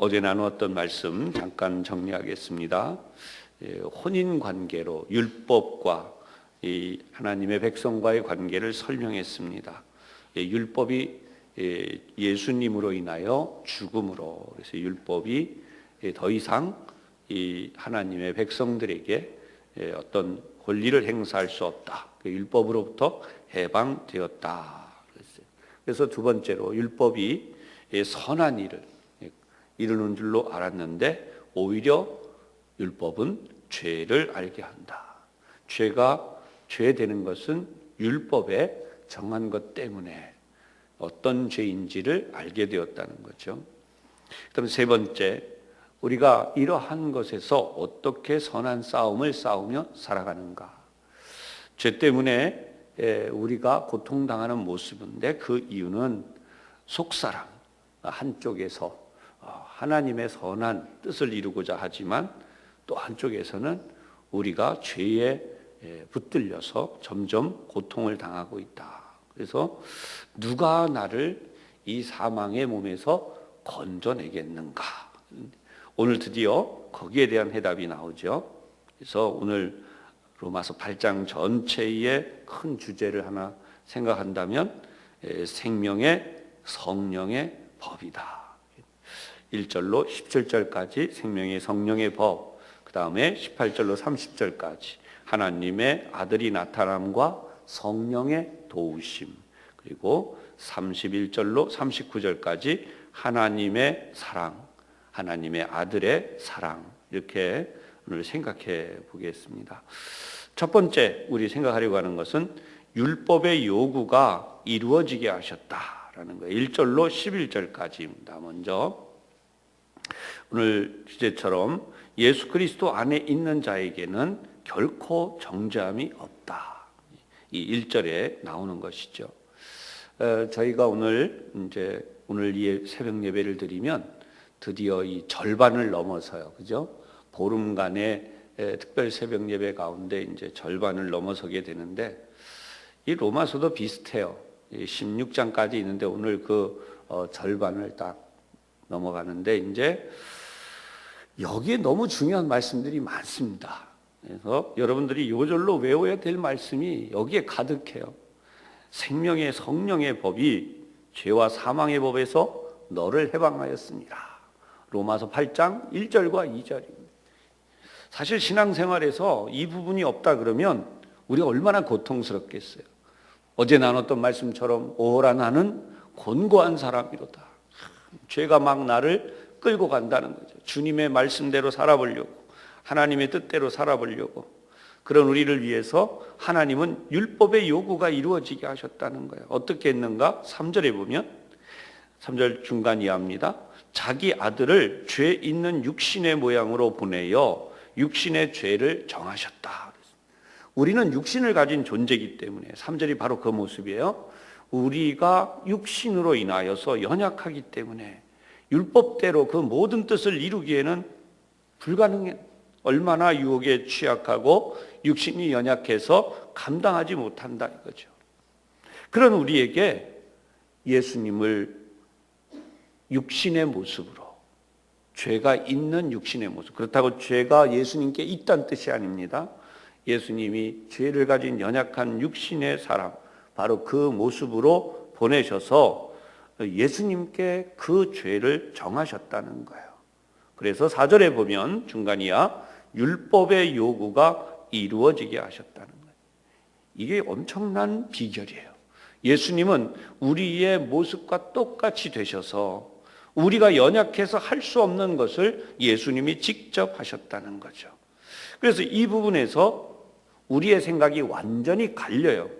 어제 나누었던 말씀 잠깐 정리하겠습니다. 혼인 관계로 율법과 이 하나님의 백성과의 관계를 설명했습니다. 율법이 예수님으로 인하여 죽음으로, 그래서 율법이 더 이상 이 하나님의 백성들에게 어떤 권리를 행사할 수 없다. 율법으로부터 해방되었다. 그래서 두 번째로 율법이 선한 일을 이루는 줄로 알았는데 오히려 율법은 죄를 알게 한다. 죄가 죄 되는 것은 율법에 정한 것 때문에 어떤 죄인지를 알게 되었다는 거죠. 그다음 세 번째, 우리가 이러한 것에서 어떻게 선한 싸움을 싸우며 살아가는가. 죄 때문에 우리가 고통당하는 모습인데 그 이유는 속사람 한쪽에서 하나님의 선한 뜻을 이루고자 하지만 또 한쪽에서는 우리가 죄에 붙들려서 점점 고통을 당하고 있다. 그래서 누가 나를 이 사망의 몸에서 건져내겠는가? 오늘 드디어 거기에 대한 해답이 나오죠. 그래서 오늘 로마서 8장 전체의 큰 주제를 하나 생각한다면 생명의 성령의 법이다. 1절로 17절까지 생명의 성령의 법, 그 다음에 18절로 30절까지 하나님의 아들이 나타남과 성령의 도우심, 그리고 31절로 39절까지 하나님의 사랑, 하나님의 아들의 사랑, 이렇게 오늘 생각해 보겠습니다. 첫 번째 우리 생각하려고 하는 것은 율법의 요구가 이루어지게 하셨다라는 거예요. 1절로 11절까지입니다. 먼저 오늘 주제처럼 예수 그리스도 안에 있는 자에게는 결코 정죄함이 없다. 이 1절에 나오는 것이죠. 저희가 오늘 이 새벽 예배를 드리면 드디어 이 절반을 넘어서요. 그죠? 보름간의 특별 새벽 예배 가운데 이제 절반을 넘어서게 되는데 이 로마서도 비슷해요. 16장까지 있는데 오늘 그 절반을 딱 넘어가는데 이제 여기에 너무 중요한 말씀들이 많습니다. 그래서 여러분들이 요절로 외워야 될 말씀이 여기에 가득해요. 생명의 성령의 법이 죄와 사망의 법에서 너를 해방하였습니다. 로마서 8장 1절과 2절입니다. 사실 신앙생활에서 이 부분이 없다 그러면 우리가 얼마나 고통스럽겠어요. 어제 나눴던 말씀처럼 오라 나는 곤고한 사람이로다. 죄가 막 나를 끌고 간다는 거죠. 주님의 말씀대로 살아보려고, 하나님의 뜻대로 살아보려고, 그런 우리를 위해서 하나님은 율법의 요구가 이루어지게 하셨다는 거예요. 어떻게 했는가? 3절에 보면 3절 중간 이하입니다. 자기 아들을 죄 있는 육신의 모양으로 보내어 육신의 죄를 정하셨다. 우리는 육신을 가진 존재이기 때문에 3절이 바로 그 모습이에요. 우리가 육신으로 인하여서 연약하기 때문에 율법대로 그 모든 뜻을 이루기에는 불가능해. 얼마나 유혹에 취약하고 육신이 연약해서 감당하지 못한다 이거죠. 그런 우리에게 예수님을 육신의 모습으로, 죄가 있는 육신의 모습, 그렇다고 죄가 예수님께 있다는 뜻이 아닙니다. 예수님이 죄를 가진 연약한 육신의 사람, 바로 그 모습으로 보내셔서 예수님께 그 죄를 정하셨다는 거예요. 그래서 4절에 보면 중간이야 율법의 요구가 이루어지게 하셨다는 거예요. 이게 엄청난 비결이에요. 예수님은 우리의 모습과 똑같이 되셔서 우리가 연약해서 할 수 없는 것을 예수님이 직접 하셨다는 거죠. 그래서 이 부분에서 우리의 생각이 완전히 갈려요.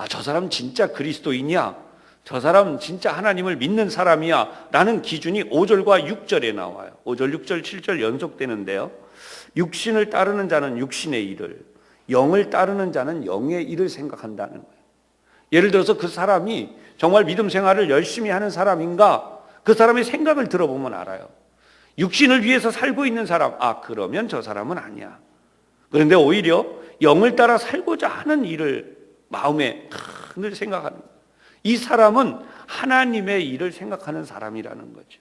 저 사람 진짜 그리스도인이야? 저 사람 진짜 하나님을 믿는 사람이야? 라는 기준이 5절과 6절에 나와요. 5절, 6절, 7절 연속되는데요. 육신을 따르는 자는 육신의 일을, 영을 따르는 자는 영의 일을 생각한다는 거예요. 예를 들어서 그 사람이 정말 믿음 생활을 열심히 하는 사람인가? 그 사람의 생각을 들어보면 알아요. 육신을 위해서 살고 있는 사람, 그러면 저 사람은 아니야. 그런데 오히려 영을 따라 살고자 하는 일을 마음에 늘 생각하는 거예요. 이 사람은 하나님의 일을 생각하는 사람이라는 거죠.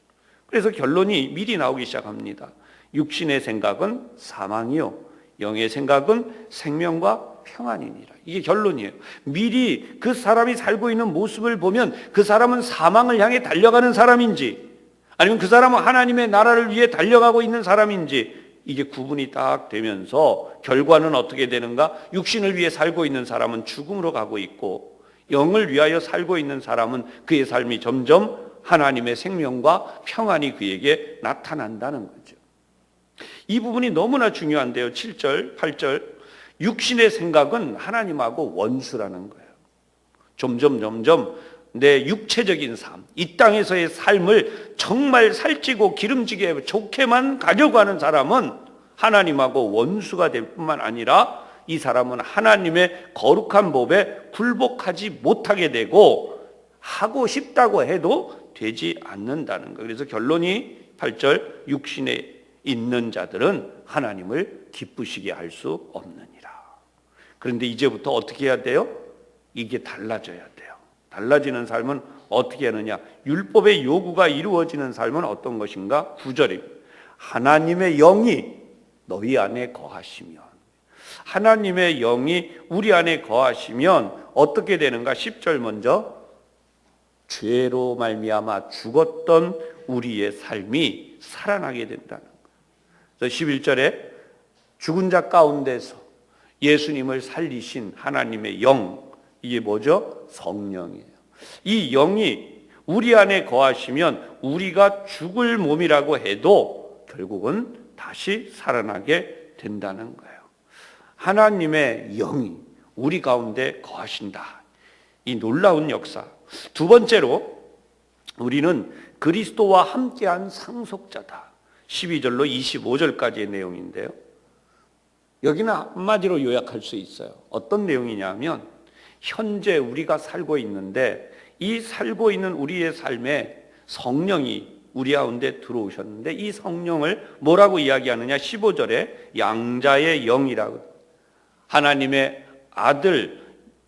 그래서 결론이 미리 나오기 시작합니다. 육신의 생각은 사망이요 영의 생각은 생명과 평안이니라. 이게 결론이에요. 미리 그 사람이 살고 있는 모습을 보면 그 사람은 사망을 향해 달려가는 사람인지 아니면 그 사람은 하나님의 나라를 위해 달려가고 있는 사람인지 이게 구분이 딱 되면서 결과는 어떻게 되는가? 육신을 위해 살고 있는 사람은 죽음으로 가고 있고 영을 위하여 살고 있는 사람은 그의 삶이 점점 하나님의 생명과 평안이 그에게 나타난다는 거죠. 이 부분이 너무나 중요한데요. 7절, 8절 육신의 생각은 하나님하고 원수라는 거예요. 점점 내 육체적인 삶, 이 땅에서의 삶을 정말 살찌고 기름지게 좋게만 가려고 하는 사람은 하나님하고 원수가 될 뿐만 아니라 이 사람은 하나님의 거룩한 법에 굴복하지 못하게 되고 하고 싶다고 해도 되지 않는다는 거예요. 그래서 결론이 8절 육신에 있는 자들은 하나님을 기쁘시게 할 수 없느니라. 그런데 이제부터 어떻게 해야 돼요? 이게 달라져야 돼요. 달라지는 삶은 어떻게 하느냐? 율법의 요구가 이루어지는 삶은 어떤 것인가? 9절입니다. 하나님의 영이 너희 안에 거하시면, 하나님의 영이 우리 안에 거하시면 어떻게 되는가? 10절 먼저 죄로 말미암아 죽었던 우리의 삶이 살아나게 된다는 거예요. 그래서 11절에 죽은 자 가운데서 예수님을 살리신 하나님의 영, 이게 뭐죠? 성령이에요. 이 영이 우리 안에 거하시면 우리가 죽을 몸이라고 해도 결국은 다시 살아나게 된다는 거예요. 하나님의 영이 우리 가운데 거하신다. 이 놀라운 역사. 두 번째로 우리는 그리스도와 함께한 상속자다. 12절로 25절까지의 내용인데요. 여기는 한마디로 요약할 수 있어요. 어떤 내용이냐면 현재 우리가 살고 있는데 이 살고 있는 우리의 삶에 성령이 우리 가운데 들어오셨는데 이 성령을 뭐라고 이야기하느냐? 15절에 양자의 영이라고, 하나님의 아들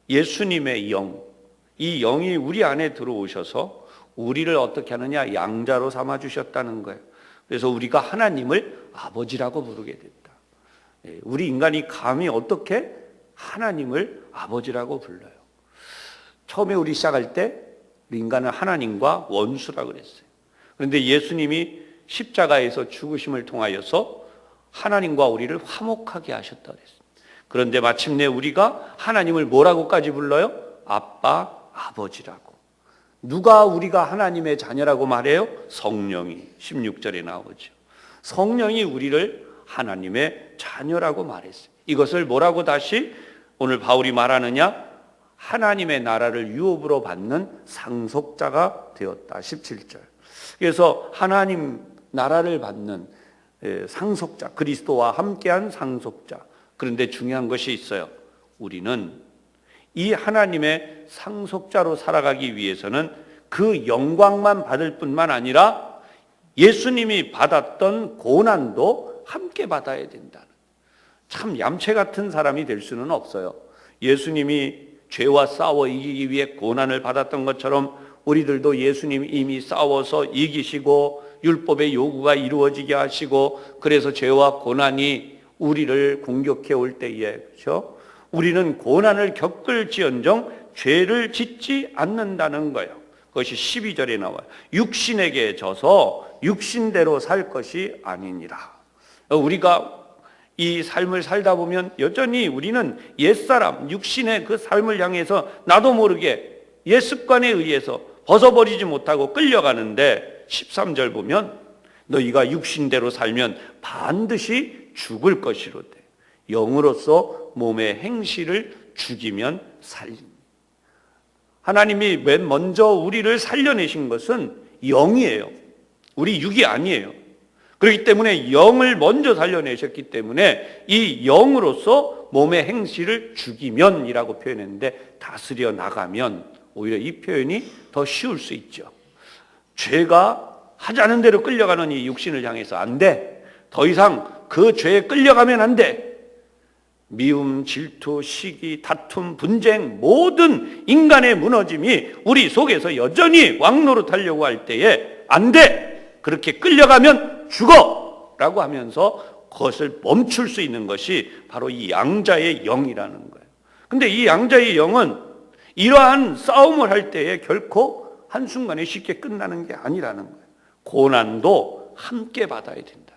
예수님의 영, 이 영이 우리 안에 들어오셔서 우리를 어떻게 하느냐? 양자로 삼아주셨다는 거예요. 그래서 우리가 하나님을 아버지라고 부르게 됐다. 우리 인간이 감히 어떻게 하나님을 아버지라고 불러요? 처음에 우리 시작할 때 우리 인간은 하나님과 원수라고 그랬어요. 그런데 예수님이 십자가에서 죽으심을 통하여서 하나님과 우리를 화목하게 하셨다고 그랬어요. 그런데 마침내 우리가 하나님을 뭐라고까지 불러요? 아빠, 아버지라고. 누가 우리가 하나님의 자녀라고 말해요? 성령이 16절에 나오죠. 성령이 우리를 하나님의 자녀라고 말했어요. 이것을 뭐라고 다시 오늘 바울이 말하느냐? 하나님의 나라를 유업으로 받는 상속자가 되었다. 17절. 그래서 하나님 나라를 받는 상속자, 그리스도와 함께한 상속자. 그런데 중요한 것이 있어요. 우리는 이 하나님의 상속자로 살아가기 위해서는 그 영광만 받을 뿐만 아니라 예수님이 받았던 고난도 함께 받아야 된다는, 참 얌체 같은 사람이 될 수는 없어요. 예수님이 죄와 싸워 이기기 위해 고난을 받았던 것처럼 우리들도 예수님이 이미 싸워서 이기시고 율법의 요구가 이루어지게 하시고 그래서 죄와 고난이 우리를 공격해 올 때에, 그렇죠? 우리는 고난을 겪을지언정 죄를 짓지 않는다는 거예요. 그것이 12절에 나와요. 육신에게 져서 육신대로 살 것이 아니니라. 우리가 이 삶을 살다 보면 여전히 우리는 옛사람, 육신의 그 삶을 향해서 나도 모르게 옛 습관에 의해서 벗어버리지 못하고 끌려가는데 13절 보면 너희가 육신대로 살면 반드시 죽을 것이로되 영으로서 몸의 행실을 죽이면 살리니. 하나님이 맨 먼저 우리를 살려내신 것은 영이에요. 우리 육이 아니에요. 그렇기 때문에 영을 먼저 살려내셨기 때문에 이 영으로서 몸의 행실을 죽이면이라고 표현했는데 다스려 나가면 오히려 이 표현이 더 쉬울 수 있죠. 죄가 하자는 대로 끌려가는 이 육신을 향해서 안 돼. 더 이상 그 죄에 끌려가면 안 돼. 미움, 질투, 시기, 다툼, 분쟁, 모든 인간의 무너짐이 우리 속에서 여전히 왕노릇하려고 할 때에 안 돼. 그렇게 끌려가면 죽어! 라고 하면서 그것을 멈출 수 있는 것이 바로 이 양자의 영이라는 거예요. 근데 이 양자의 영은 이러한 싸움을 할 때에 결코 한순간에 쉽게 끝나는 게 아니라는 거예요. 고난도 함께 받아야 된다.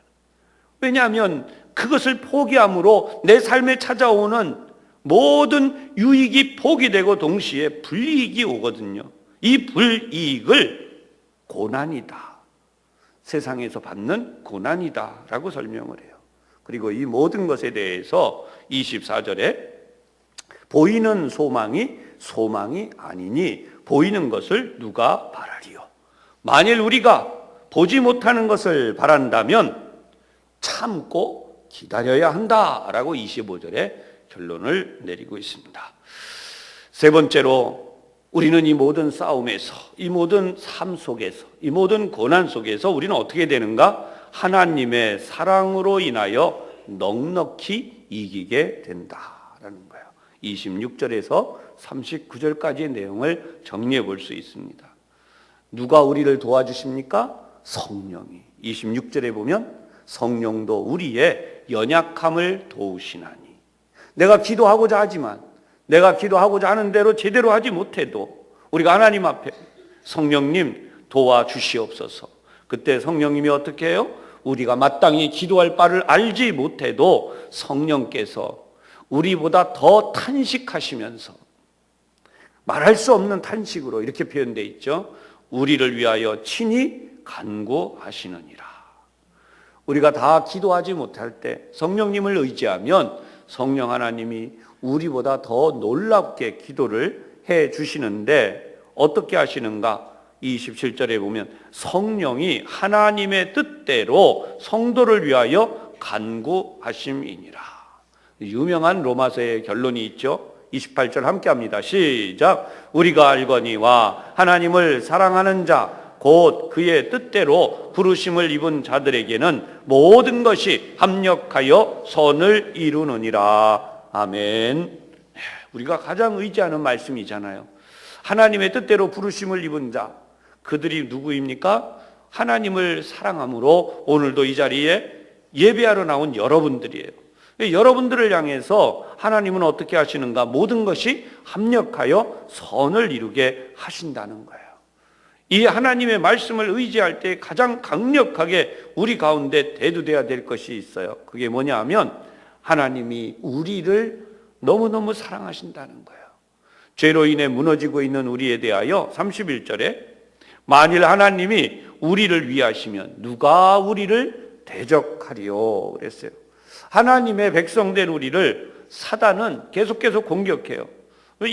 왜냐하면 그것을 포기함으로 내 삶에 찾아오는 모든 유익이 포기되고 동시에 불이익이 오거든요. 이 불이익을 고난이다, 세상에서 받는 고난이다 라고 설명을 해요. 그리고 이 모든 것에 대해서 24절에 보이는 소망이 아니니 보이는 것을 누가 바라리요. 만일 우리가 보지 못하는 것을 바란다면 참고 기다려야 한다라고 25절에 결론을 내리고 있습니다. 세 번째로 우리는 이 모든 싸움에서, 이 모든 삶 속에서, 이 모든 고난 속에서 우리는 어떻게 되는가? 하나님의 사랑으로 인하여 넉넉히 이기게 된다라는 거예요. 26절에서 39절까지의 내용을 정리해 볼 수 있습니다. 누가 우리를 도와주십니까? 성령이. 26절에 보면 성령도 우리의 연약함을 도우시나니. 내가 기도하고자 하지만, 내가 기도하고자 하는 대로 제대로 하지 못해도 우리가 하나님 앞에 성령님 도와주시옵소서. 그때 성령님이 어떻게 해요? 우리가 마땅히 기도할 바를 알지 못해도 성령께서 우리보다 더 탄식하시면서, 말할 수 없는 탄식으로 이렇게 표현되어 있죠. 우리를 위하여 친히 간구하시느니라. 우리가 다 기도하지 못할 때 성령님을 의지하면 성령 하나님이 우리보다 더 놀랍게 기도를 해 주시는데 어떻게 하시는가? 27절에 보면 성령이 하나님의 뜻대로 성도를 위하여 간구하심이니라. 유명한 로마서의 결론이 있죠. 28절 함께 합니다. 시작. 우리가 알거니와 하나님을 사랑하는 자 곧 그의 뜻대로 부르심을 입은 자들에게는 모든 것이 합력하여 선을 이루느니라. 아멘. 우리가 가장 의지하는 말씀이잖아요. 하나님의 뜻대로 부르심을 입은 자, 그들이 누구입니까? 하나님을 사랑함으로 오늘도 이 자리에 예배하러 나온 여러분들이에요. 여러분들을 향해서 하나님은 어떻게 하시는가? 모든 것이 합력하여 선을 이루게 하신다는 거예요. 이 하나님의 말씀을 의지할 때 가장 강력하게 우리 가운데 대두돼야 될 것이 있어요. 그게 뭐냐 하면 하나님이 우리를 너무너무 사랑하신다는 거예요. 죄로 인해 무너지고 있는 우리에 대하여 31절에 만일 하나님이 우리를 위하시면 누가 우리를 대적하리요 그랬어요. 하나님의 백성된 우리를 사단은 계속 공격해요.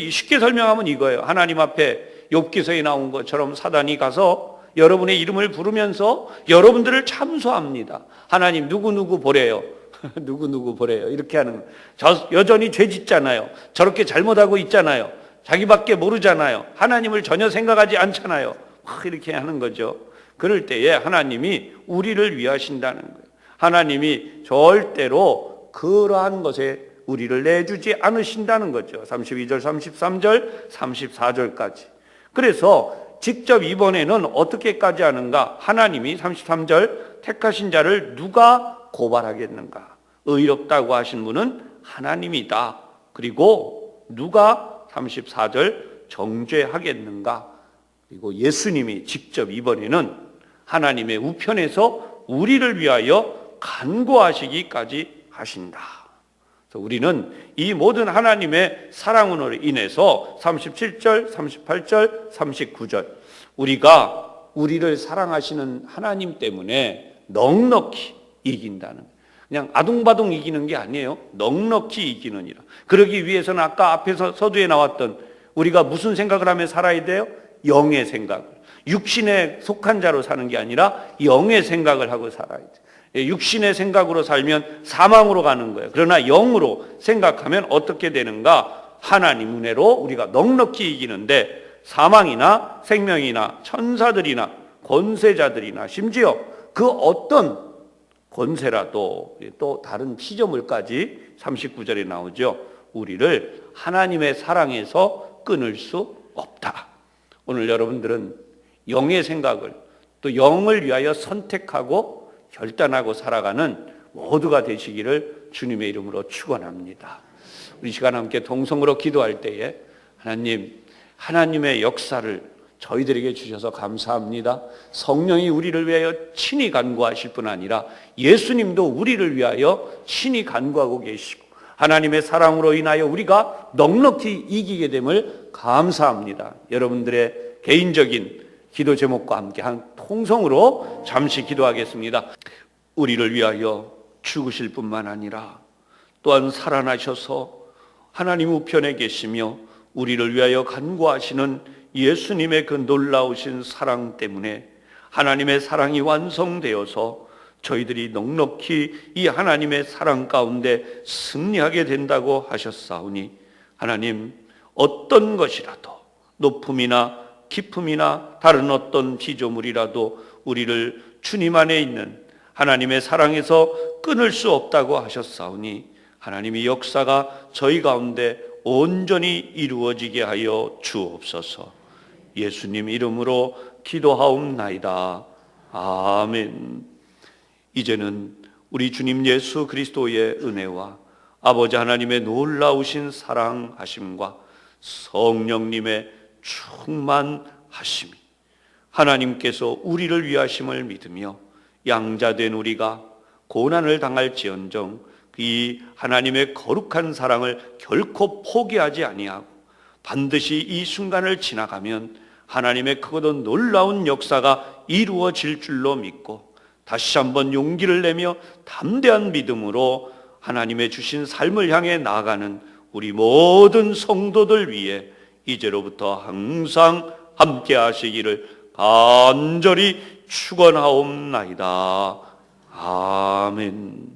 쉽게 설명하면 이거예요. 하나님 앞에 욥기서에 나온 것처럼 사단이 가서 여러분의 이름을 부르면서 여러분들을 참소합니다. 하나님 누구누구 보래요. 누구누구 보래요. 이렇게 하는 거예요. 저 여전히 죄 짓잖아요. 저렇게 잘못하고 있잖아요. 자기밖에 모르잖아요. 하나님을 전혀 생각하지 않잖아요. 이렇게 하는 거죠. 그럴 때에 하나님이 우리를 위하신다는 거예요. 하나님이 절대로 그러한 것에 우리를 내주지 않으신다는 거죠. 32절, 33절, 34절까지. 그래서 직접 이번에는 어떻게까지 하는가? 하나님이 33절 택하신 자를 누가 고발하겠는가? 의롭다고 하신 분은 하나님이다. 그리고 누가 34절 정죄하겠는가? 그리고 예수님이 직접 이번에는 하나님의 우편에서 우리를 위하여 간구하시기까지 하신다. 우리는 이 모든 하나님의 사랑으로 인해서 37절, 38절, 39절 우리가 우리를 사랑하시는 하나님 때문에 넉넉히 이긴다는, 그냥 아둥바둥 이기는 게 아니에요. 넉넉히 이기느니라. 그러기 위해서는 아까 앞에서 서두에 나왔던 우리가 무슨 생각을 하며 살아야 돼요? 영의 생각을. 육신에 속한 자로 사는 게 아니라 영의 생각을 하고 살아야 돼요. 육신의 생각으로 살면 사망으로 가는 거예요. 그러나 영으로 생각하면 어떻게 되는가? 하나님 은혜로 우리가 넉넉히 이기는데 사망이나 생명이나 천사들이나 권세자들이나 심지어 그 어떤 권세라도 또 다른 피조물까지 39절에 나오죠. 우리를 하나님의 사랑에서 끊을 수 없다. 오늘 여러분들은 영의 생각을 또 영을 위하여 선택하고 결단하고 살아가는 모두가 되시기를 주님의 이름으로 축원합니다. 우리 시간 함께 동성으로 기도할 때에 하나님의 역사를 저희들에게 주셔서 감사합니다. 성령이 우리를 위하여 친히 간구하실 뿐 아니라 예수님도 우리를 위하여 친히 간구하고 계시고 하나님의 사랑으로 인하여 우리가 넉넉히 이기게 됨을 감사합니다. 여러분들의 개인적인 기도 제목과 함께 한 통성으로 잠시 기도하겠습니다. 우리를 위하여 죽으실 뿐만 아니라 또한 살아나셔서 하나님 우편에 계시며 우리를 위하여 간구하시는 예수님의 그 놀라우신 사랑 때문에 하나님의 사랑이 완성되어서 저희들이 넉넉히 이 하나님의 사랑 가운데 승리하게 된다고 하셨사오니 하나님, 어떤 것이라도 높음이나 깊음이나 다른 어떤 피조물이라도 우리를 주님 안에 있는 하나님의 사랑에서 끊을 수 없다고 하셨사오니 하나님의 역사가 저희 가운데 온전히 이루어지게 하여 주옵소서. 예수님 이름으로 기도하옵나이다. 아멘. 이제는 우리 주님 예수 그리스도의 은혜와 아버지 하나님의 놀라우신 사랑하심과 성령님의 충만하심이 하나님께서 우리를 위하심을 믿으며 양자된 우리가 고난을 당할지언정 이 하나님의 거룩한 사랑을 결코 포기하지 아니하고 반드시 이 순간을 지나가면 하나님의 크고도 놀라운 역사가 이루어질 줄로 믿고 다시 한번 용기를 내며 담대한 믿음으로 하나님의 주신 삶을 향해 나아가는 우리 모든 성도들 위해 이제로부터 항상 함께 하시기를 간절히 축원하옵나이다. 아멘.